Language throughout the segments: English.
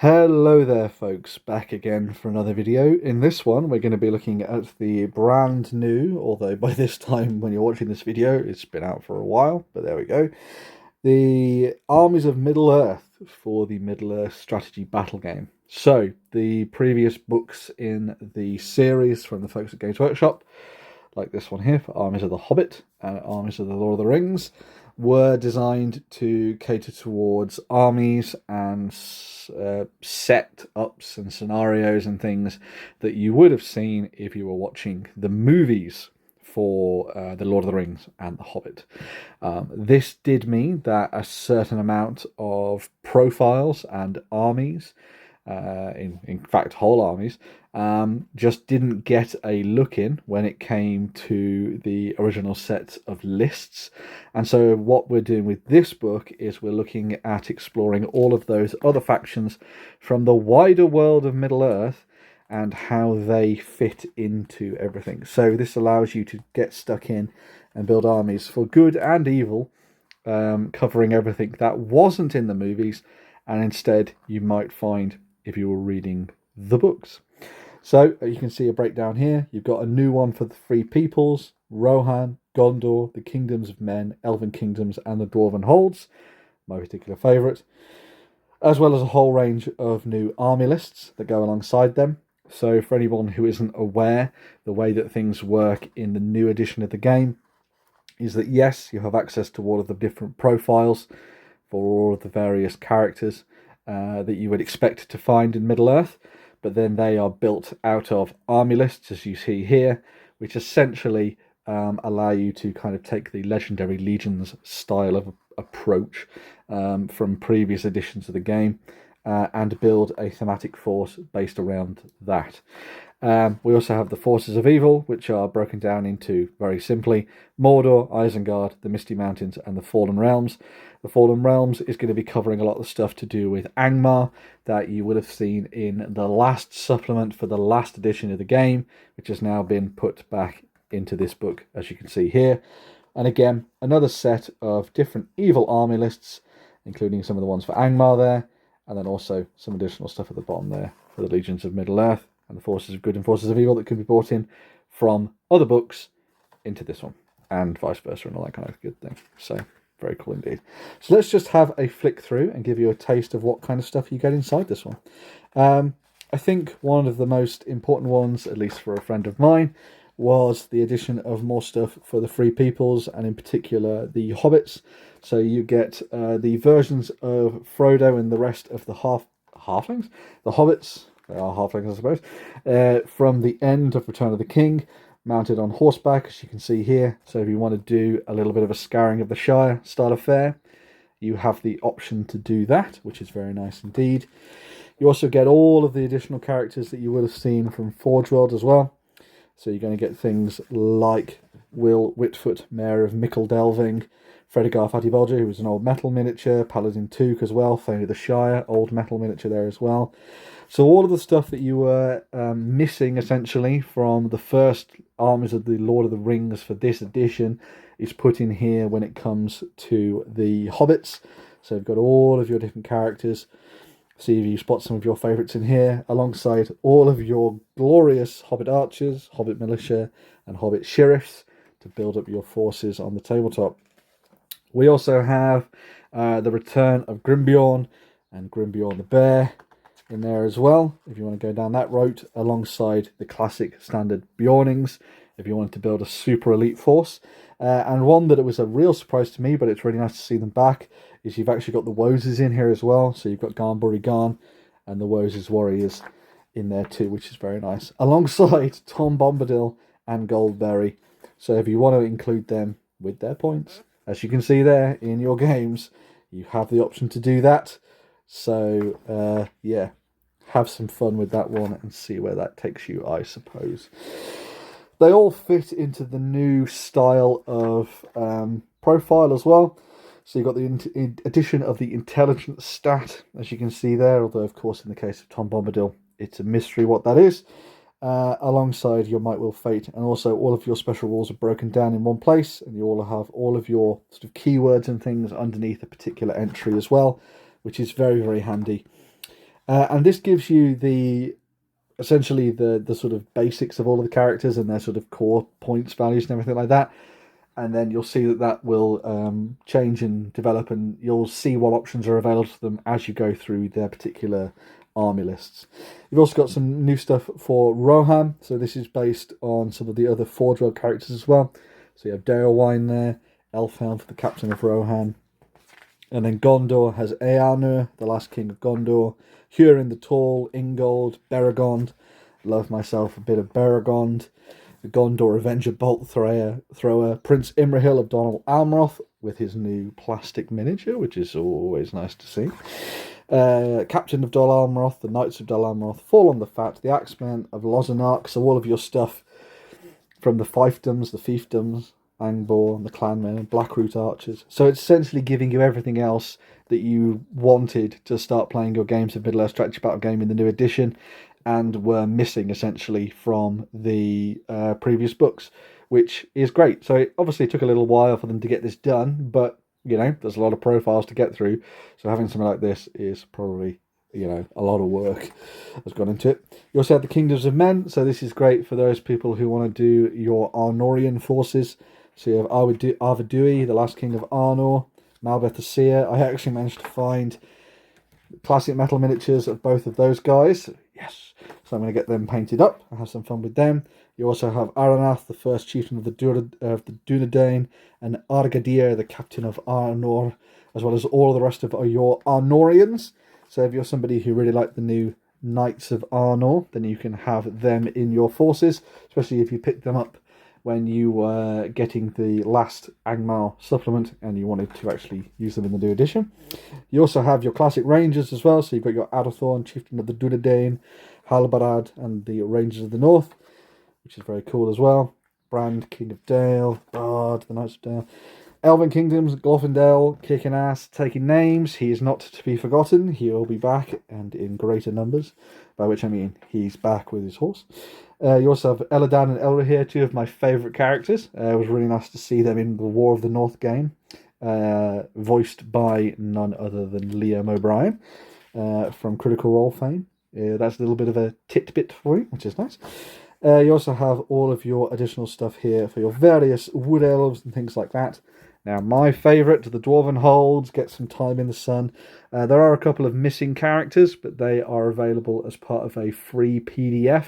Hello there folks, back again for another video. In this one we're going to be looking at the brand new, although by this time when you're watching this video it's been out for a while, but there we go, the Armies of Middle-earth for the Middle-earth strategy battle game. So the previous books in the series from the folks at Games Workshop, like this one here for Armies of the Hobbit and Armies of the Lord of the Rings, were designed to cater towards armies and set-ups and scenarios and things that you would have seen if you were watching the movies for The Lord of the Rings and The Hobbit. This did mean that a certain amount of profiles and armies, in fact whole armies, just didn't get a look in when it came to the original set of lists. And so what we're doing with this book is we're looking at exploring all of those other factions from the wider world of Middle-earth and how they fit into everything. So this allows you to get stuck in and build armies for good and evil, covering everything that wasn't in the movies and instead you might find if you were reading the books. So you can see a breakdown here. You've got a new one for the Free Peoples, Rohan, Gondor, the Kingdoms of Men, Elven Kingdoms, and the Dwarven Holds, my particular favourite, as well as a whole range of new army lists that go alongside them. So for anyone who isn't aware, the way that things work in the new edition of the game is that yes, you have access to all of the different profiles for all of the various characters that you would expect to find in Middle-earth, but then they are built out of army lists, as you see here, which essentially allow you to kind of take the Legendary Legions style of approach from previous editions of the game and build a thematic force based around that. We also have the Forces of Evil, which are broken down into, very simply, Mordor, Isengard, the Misty Mountains, and the Fallen Realms. The Fallen Realms is going to be covering a lot of the stuff to do with Angmar that you would have seen in the last supplement for the last edition of the game, which has now been put back into this book, as you can see here. And again, another set of different evil army lists, including some of the ones for Angmar there, and then also some additional stuff at the bottom there for the Legions of Middle-earth and the Forces of Good and Forces of Evil that can be brought in from other books into this one, and vice versa, and all that kind of good thing. So very cool indeed. So let's just have a flick through and give you a taste of what kind of stuff you get inside this one. I think one of the most important ones, at least for a friend of mine, was the addition of more stuff for the Free Peoples, and in particular the Hobbits. So you get the versions of Frodo and the rest of the halflings, the Hobbits, they are halflings I suppose, from the end of Return of the King, mounted on horseback, as you can see here. So if you want to do a little bit of a scouring of the Shire style affair, you have the option to do that, which is very nice indeed. You also get all of the additional characters that you would have seen from Forge World as well. So you're going to get things like Will Whitfoot, Mayor of Mickle Delving, Fredegar Fatibolger, who was an old metal miniature, Paladin Took as well, Thane of the Shire, old metal miniature there as well. So all of the stuff that you were missing essentially from the first Armies of the Lord of the Rings for this edition is put in here when it comes to the Hobbits. So you've got all of your different characters. See if you spot some of your favourites in here, alongside all of your glorious Hobbit archers, Hobbit militia, and Hobbit sheriffs to build up your forces on the tabletop. We also have the return of Grimbeorn and Grimbeorn the Bear in there as well, if you want to go down that route, alongside the classic standard Bjornings, if you wanted to build a super elite force. And one that it was a real surprise to me, but it's really nice to see them back, is you've actually got the Woses in here as well. So you've got Garnbury Garn and the Woses Warriors in there too, which is very nice, alongside Tom Bombadil and Goldberry. So if you want to include them with their points, as you can see there in your games, you have the option to do that. So yeah, have some fun with that one and see where that takes you, I suppose. They all fit into the new style of profile as well. So you've got the addition of the intelligence stat, as you can see there, although of course in the case of Tom Bombadil it's a mystery what that is, alongside your Might Will Fate, and also all of your special rules are broken down in one place, and you all have all of your sort of keywords and things underneath a particular entry as well, which is very, very handy. And this gives you essentially the sort of basics of all of the characters and their sort of core points, values, and everything like that. And then you'll see that will change and develop, and you'll see what options are available to them as you go through their particular army lists. You've also got some new stuff for Rohan, so this is based on some of the other Forge World characters as well. So you have Darowine there, Elfhelm for the captain of Rohan, and then Gondor has Eärnur, the last king of Gondor, Hurin the Tall, Ingold, Beregond. Love myself a bit of Beregond. The Gondor Avenger Bolt Thrower, Prince Imrahil of Donald Almroth with his new plastic miniature, which is always nice to see. Captain of Dol Amroth, the Knights of Dol Amroth, Fall on the Fat, the Axemen of Lozanark, so all of your stuff from the fiefdoms, the fiefdoms, Angbor, the Clanmen, Blackroot Archers. So it's essentially giving you everything else that you wanted to start playing your games of Middle-earth strategy battle game in the new edition, and were missing essentially from the previous books, which is great. So it obviously took a little while for them to get this done, but you know, there's a lot of profiles to get through. So having something like this is probably, you know, a lot of work has gone into it. You also have the Kingdoms of Men. So this is great for those people who want to do your Arnorian forces. So you have Arvedui, the last king of Arnor, Malbeth the Seer. I actually managed to find classic metal miniatures of both of those guys. Yes. So I'm going to get them painted up and have some fun with them. You also have Aranath, the first chieftain of the Dunedain, and Argadir, the captain of Arnor, as well as all of the rest of your Arnorians. So if you're somebody who really liked the new Knights of Arnor, then you can have them in your forces, especially if you picked them up when you were getting the last Angmar supplement and you wanted to actually use them in the new edition. You also have your classic Rangers as well, so you've got your Adathorn, chieftain of the Dunedain, Halbarad, and the Rangers of the North, which is very cool as well. Brand, King of Dale, Bard, the Knights of Dale. Elven Kingdoms, Glorfindel, kicking ass, taking names. He is not to be forgotten. He will be back, and in greater numbers, by which I mean he's back with his horse. You also have Elladan and Elrahir, two of my favourite characters. It was really nice to see them in the War of the North game, voiced by none other than Liam O'Brien from Critical Role fame. That's a little bit of a titbit for you, which is nice. You also have all of your additional stuff here for your various wood elves and things like that. Now, my favourite, the Dwarven Holds, get some time in the sun. There are a couple of missing characters, but they are available as part of a free PDF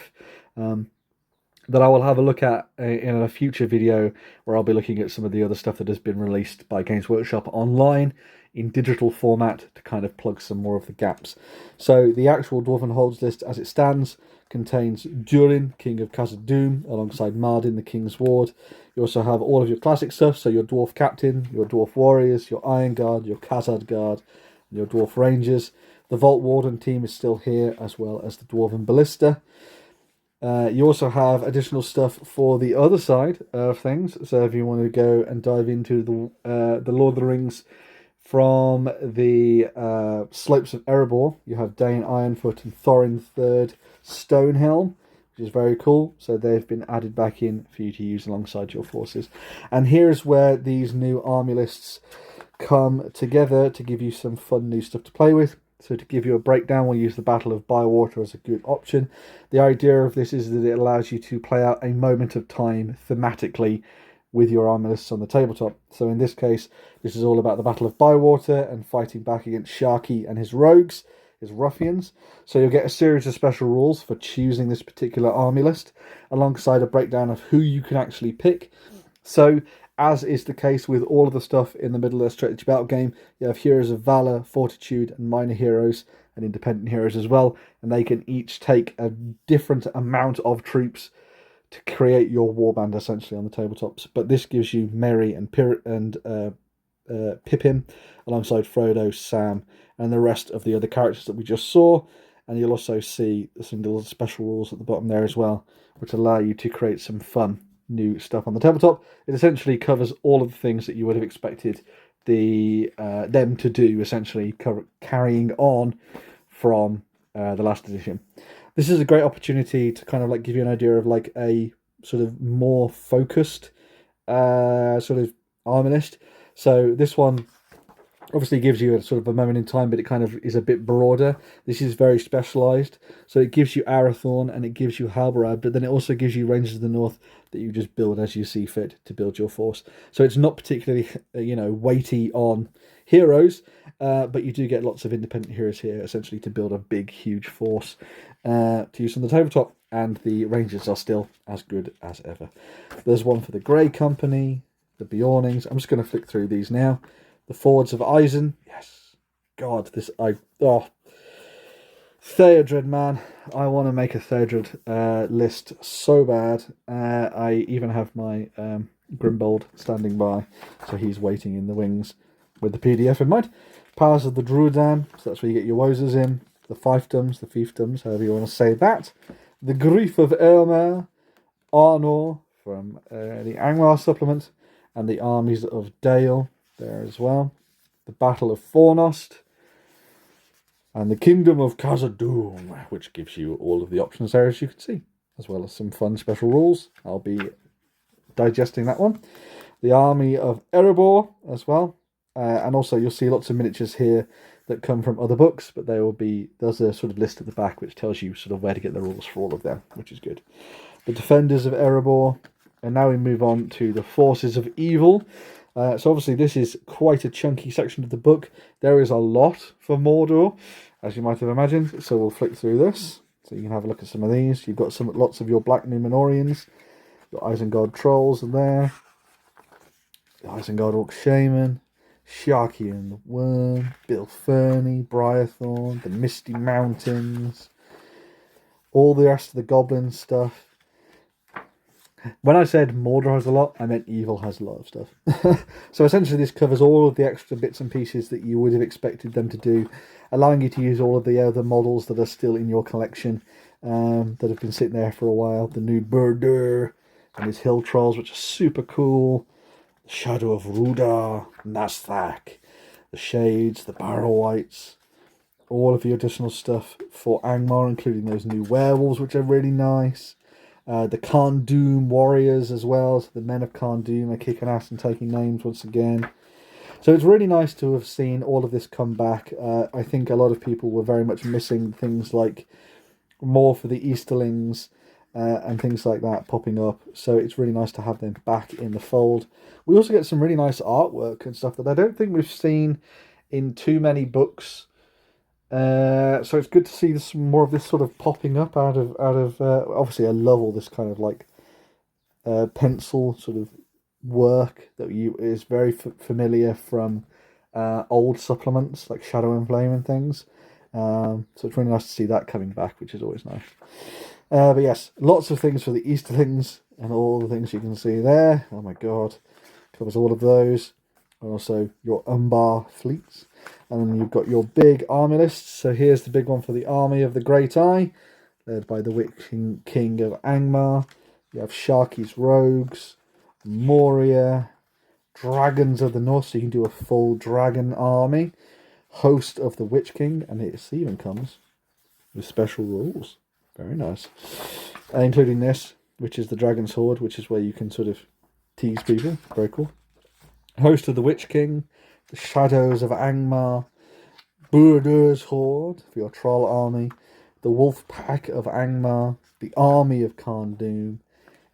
that I will have a look at in a future video, where I'll be looking at some of the other stuff that has been released by Games Workshop online in digital format to kind of plug some more of the gaps. So the actual Dwarven Holds list as it stands contains Durin, King of Khazad-dûm, alongside Mardin, the King's Ward. You also have all of your classic stuff, so your Dwarf Captain, your Dwarf Warriors, your Iron Guard, your Khazad Guard, and your Dwarf Rangers. The Vault Warden team is still here, as well as the Dwarven Ballista. You also have additional stuff for the other side of things. So if you want to go and dive into the Lord of the Rings from the slopes of Erebor, you have Dane Ironfoot and Thorin III Stonehelm, which is very cool. So they've been added back in for you to use alongside your forces. And here's where these new army lists come together to give you some fun new stuff to play with. So to give you a breakdown, we'll use the Battle of Bywater as a good option. The idea of this is that it allows you to play out a moment of time thematically with your army lists on the tabletop. So in this case, this is all about the Battle of Bywater and fighting back against Sharky and his rogues, his ruffians. So you'll get a series of special rules for choosing this particular army list, alongside a breakdown of who you can actually pick. So, as is the case with all of the stuff in the Middle-earth strategy battle game, you have heroes of valor, fortitude, and minor heroes, and independent heroes as well, and they can each take a different amount of troops to create your warband essentially on the tabletops. But this gives you Merry and Pippin alongside Frodo, Sam, and the rest of the other characters that we just saw. And you'll also see some little special rules at the bottom there as well, which allow you to create some fun new stuff on the tabletop. It essentially covers all of the things that you would have expected them to do, essentially carrying on from the last edition. This is a great opportunity to kind of like give you an idea of like a sort of more focused sort of army list. So this one Obviously gives you a sort of a moment in time, but it kind of is a bit broader. This is very specialised. So it gives you Arathorn and it gives you Halbarad, but then it also gives you Rangers of the North that you just build as you see fit to build your force. So it's not particularly, weighty on heroes, but you do get lots of independent heroes here, essentially to build a big, huge force to use on the tabletop. And the Rangers are still as good as ever. There's one for the Grey Company, the Bjornings. I'm just going to flick through these now. The Fords of Eisen. Yes. God, Theodred, man. I want to make a Theodred list so bad. I even have my Grimbold standing by, so he's waiting in the wings with the PDF in mind. Powers of the Druidan, so that's where you get your Wozers in. The Fiefdoms, the Fiefdoms, however you want to say that. The Grief of Elmer, Arnor from the Angmar supplement, and the Armies of Dale there as well. The Battle of Fornost, and the Kingdom of Khazad-dûm, which gives you all of the options there, as you can see, as well as some fun special rules. I'll be digesting that one. The Army of Erebor as well, and also you'll see lots of miniatures here that come from other books, but there's a sort of list at the back which tells you sort of where to get the rules for all of them, which is good. The Defenders of Erebor, and now we move on to the Forces of Evil. So obviously this is quite a chunky section of the book. There is a lot for Mordor, as you might have imagined, so we'll flick through this so you can have a look at some of these. You've got lots of your Black Númenóreans, your Isengard Trolls are there, the Isengard Orc Shaman, Sharky and the Worm, Bill Ferny, Briarthorn, the Misty Mountains, all the rest of the Goblin stuff. When I said Mordor has a lot, I meant Evil has a lot of stuff. So essentially this covers all of the extra bits and pieces that you would have expected them to do, allowing you to use all of the other models that are still in your collection, that have been sitting there for a while. The new Burdur and his Hill Trolls, which are super cool. The Shadow of Rudar, Nasthak, the Shades, the Barrow Whites, all of the additional stuff for Angmar, including those new werewolves, which are really nice. The Khand Dûm warriors as well, so the men of Khand Dûm are kicking ass and taking names once again. So it's really nice to have seen all of this come back. I think a lot of people were very much missing things like more for the Easterlings and things like that popping up. So it's really nice to have them back in the fold. We also get some really nice artwork and stuff that I don't think we've seen in too many books. So it's good to see some more of this sort of popping up out of obviously I love all this kind of like pencil sort of work that is very familiar from old supplements like Shadow and Flame and things. So it's really nice to see that coming back, which is always nice. But yes, lots of things for the Easterlings and all the things you can see there. Oh my god, covers all of those. And also your Umbar fleets. And then you've got your big army lists. So here's the big one for the Army of the Great Eye, led by the Witch King of Angmar. You have Sharky's Rogues, Moria, Dragons of the North, so you can do a full dragon army. Host of the Witch King, and it even comes with special rules. Very nice. Including this, which is the Dragon's Horde, which is where you can sort of tease people. Very cool. Host of the Witch King, the Shadows of Angmar, Burdur's Horde for your troll army, the Wolf Pack of Angmar, the Army of Khand Dûm,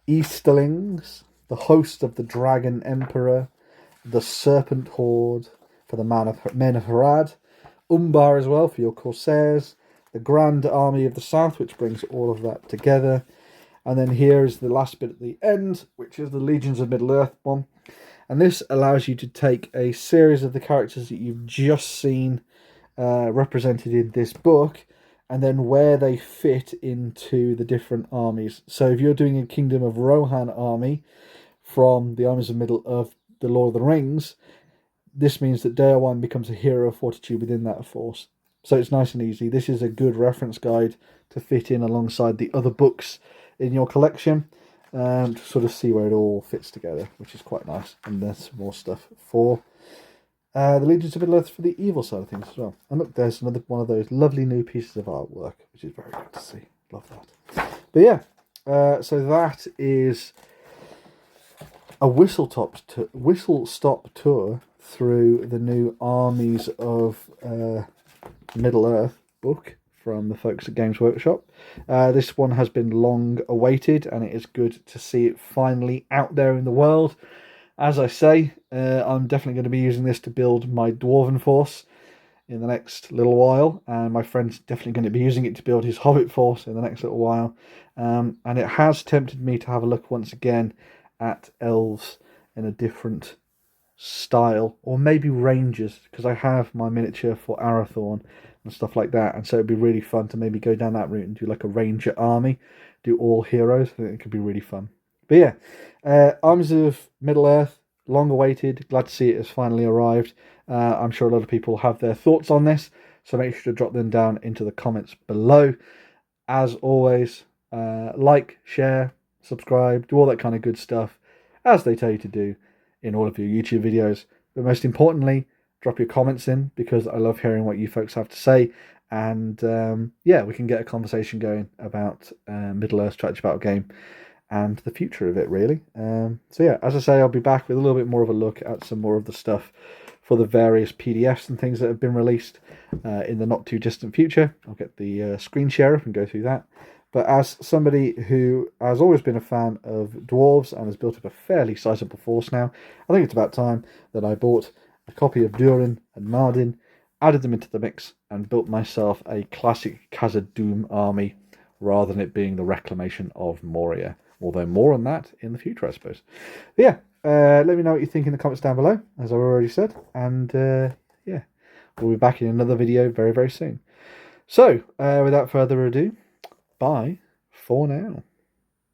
Easterlings, the Host of the Dragon Emperor, the Serpent Horde for the Men of Harad, Umbar as well for your Corsairs, the Grand Army of the South, which brings all of that together. And then here is the last bit at the end, which is the Legions of Middle-earth one. And this allows you to take a series of the characters that you've just seen represented in this book, and then where they fit into the different armies. So if you're doing a Kingdom of Rohan army from the Armies of the Lord of the Rings, this means that Daowan becomes a hero of fortitude within that force. So it's nice and easy. This is a good reference guide to fit in alongside the other books in your collection, and to sort of see where it all fits together, which is quite nice. And there's some more stuff for the Legions of Middle-earth for the evil side of things as well. And look, there's another one of those lovely new pieces of artwork, which is very good to see. Love that. But yeah, so that is a whistle-stop tour through the new Armies of Middle-earth book from the folks at Games Workshop. This one has been long awaited, and it is good to see it finally out there in the world. As I say, I'm definitely going to be using this to build my Dwarven force in the next little while, and my friend's definitely going to be using it to build his Hobbit force in the next little while. And it has tempted me to have a look once again at elves in a different style, or maybe rangers, because I have my miniature for Arathorn and stuff like that, and so it'd be really fun to maybe go down that route and do like a ranger army, do all heroes. I think it could be really fun. But yeah, Armies of Middle-earth, long awaited, glad to see it has finally arrived. I'm sure a lot of people have their thoughts on this, so make sure to drop them down into the comments below. As always, like, share, subscribe, do all that kind of good stuff, as they tell you to do in all of your YouTube videos. But most importantly, drop your comments in, because I love hearing what you folks have to say. And yeah, we can get a conversation going about Middle-earth strategy battle game and the future of it, really. So yeah, as I say, I'll be back with a little bit more of a look at some more of the stuff for the various PDFs and things that have been released in the not too distant future. I'll get the screen share up and go through that. But as somebody who has always been a fan of dwarves and has built up a fairly sizable force now, I think it's about time that I bought a copy of Durin and Mardin, added them into the mix, and built myself a classic Khazad-dûm army, rather than it being the Reclamation of Moria. Although more on that in the future, I suppose. But yeah, let me know what you think in the comments down below, as I've already said. And yeah, we'll be back in another video very, very soon. So, without further ado, bye for now.